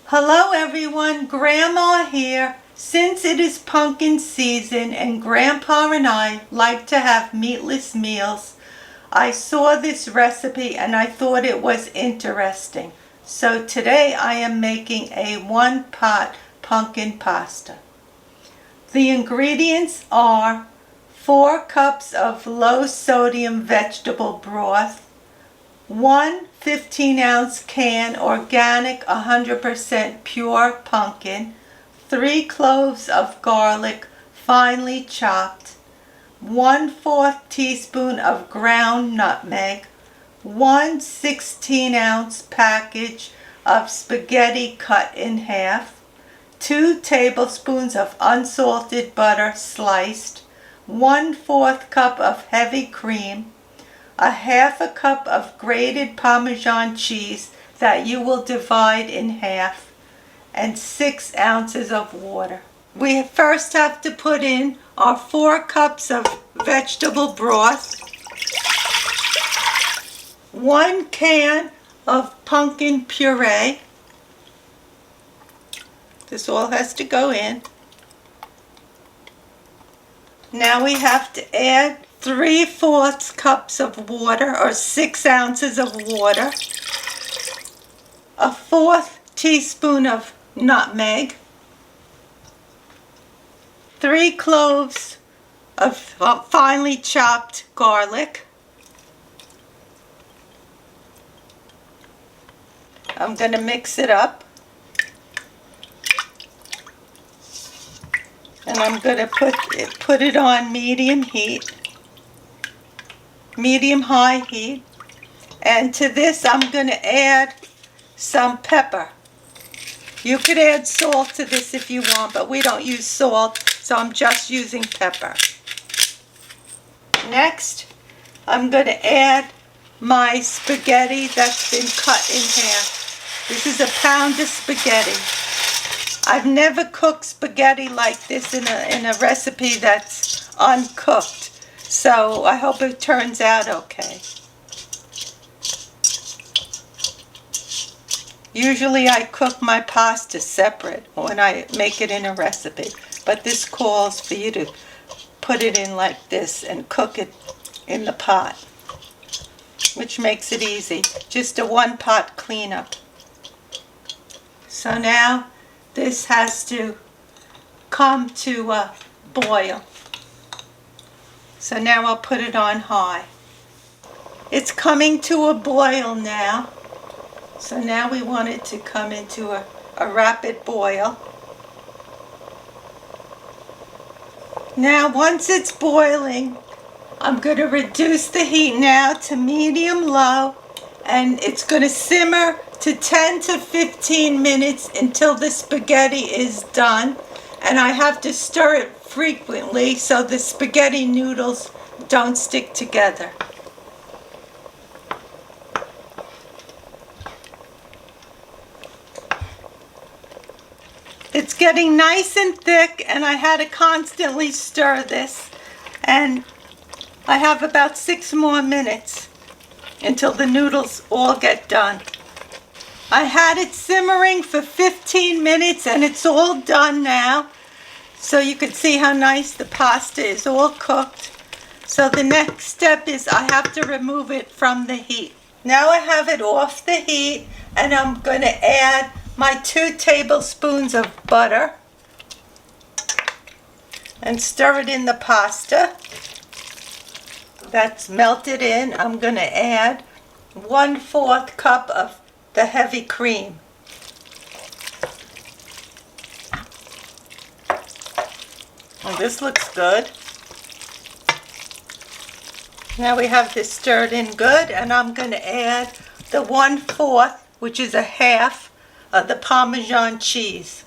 Hello everyone, Grandma here. Since it is pumpkin season and Grandpa and I like to have meatless meals, I saw this recipe and I thought it was interesting. So today I am making a one-pot pumpkin pasta. The ingredients are 4 cups of low-sodium vegetable broth, 1 15-ounce can organic 100% pure pumpkin, 3 cloves of garlic finely chopped, 1/4 teaspoon of ground nutmeg, 1 16-ounce package of spaghetti cut in half, 2 tablespoons of unsalted butter sliced, 1/4 cup of heavy cream, a 1/2 cup of grated Parmesan cheese that you will divide in half, and 6 ounces of water. We first have to put in our 4 cups of vegetable broth, 1 can of pumpkin puree. This all has to go in. Now we have to add 3/4 cups of water, or 6 ounces of water, a 1/4 teaspoon of nutmeg, 3 cloves of finely chopped garlic. I'm going to mix it up. And I'm going to put it on medium high heat. And to this I'm going to add some pepper. You could add salt to this if you want, but we don't use salt, so I'm just using pepper. Next, I'm going to add my spaghetti that's been cut in half. This is a pound of spaghetti. I've never cooked spaghetti like this in a recipe that's uncooked, so I hope it turns out okay. Usually I cook my pasta separate when I make it in a recipe, but this calls for you to put it in like this and cook it in the pot, which makes it easy. Just a one-pot cleanup. So now this has to come to a boil. So now I'll put it on high. It's coming to a boil now. So now we want it to come into a rapid boil. Now once it's boiling, I'm going to reduce the heat now to medium-low, and it's going to simmer to 10 to 15 minutes until the spaghetti is done. And I have to stir it frequently so the spaghetti noodles don't stick together. It's getting nice and thick, and I had to constantly stir this, and I have about 6 more minutes until the noodles all get done. I had it simmering for 15 minutes and it's all done now. So you can see how nice the pasta is all cooked. So the next step is I have to remove it from the heat. Now I have it off the heat, and I'm going to add my 2 tablespoons of butter and stir it in the pasta. That's melted in. I'm going to add 1/4 cup of the heavy cream. Well, this looks good. Now we have this stirred in good, and I'm going to add the 1/4, which is a half, of the Parmesan cheese.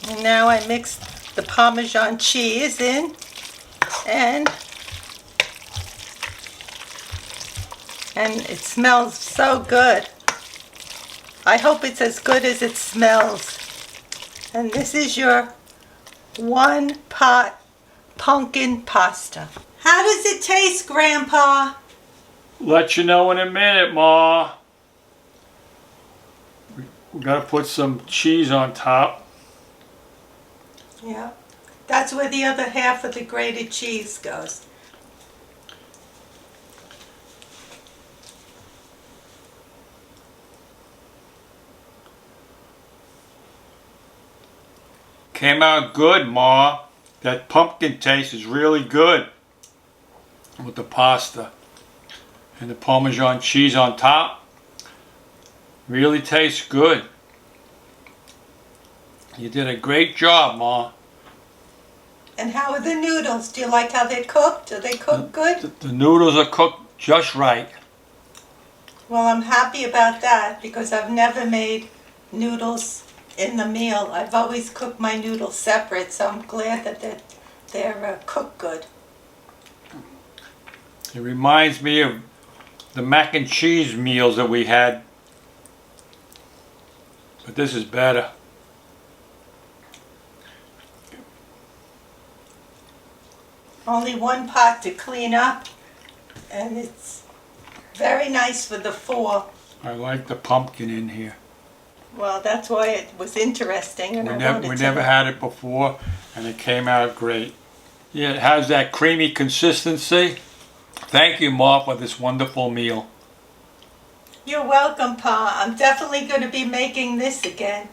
And now I mix the Parmesan cheese in, and it smells so good. I hope it's as good as it smells. And this is your one pot pumpkin pasta. How does it taste, Grandpa? Let you know in a minute, Ma. We gotta put some cheese on top. Yeah, that's where the other half of the grated cheese goes. Came out good, Ma. That pumpkin taste is really good with the pasta. And the Parmesan cheese on top. Really tastes good. You did a great job, Ma. And how are the noodles? Do you like how they're cooked? Do they cook good? The noodles are cooked just right. Well, I'm happy about that because I've never made noodles in the meal. I've always cooked my noodles separate, so I'm glad that they're cooked good. It reminds me of the mac and cheese meals that we had. But this is better. Only one pot to clean up, and it's very nice for the fall. I like the pumpkin in here. Well, that's why it was interesting, and We never had it before, and it came out great. Yeah, it has that creamy consistency. Thank you, Ma, for this wonderful meal. You're welcome, Pa. I'm definitely going to be making this again.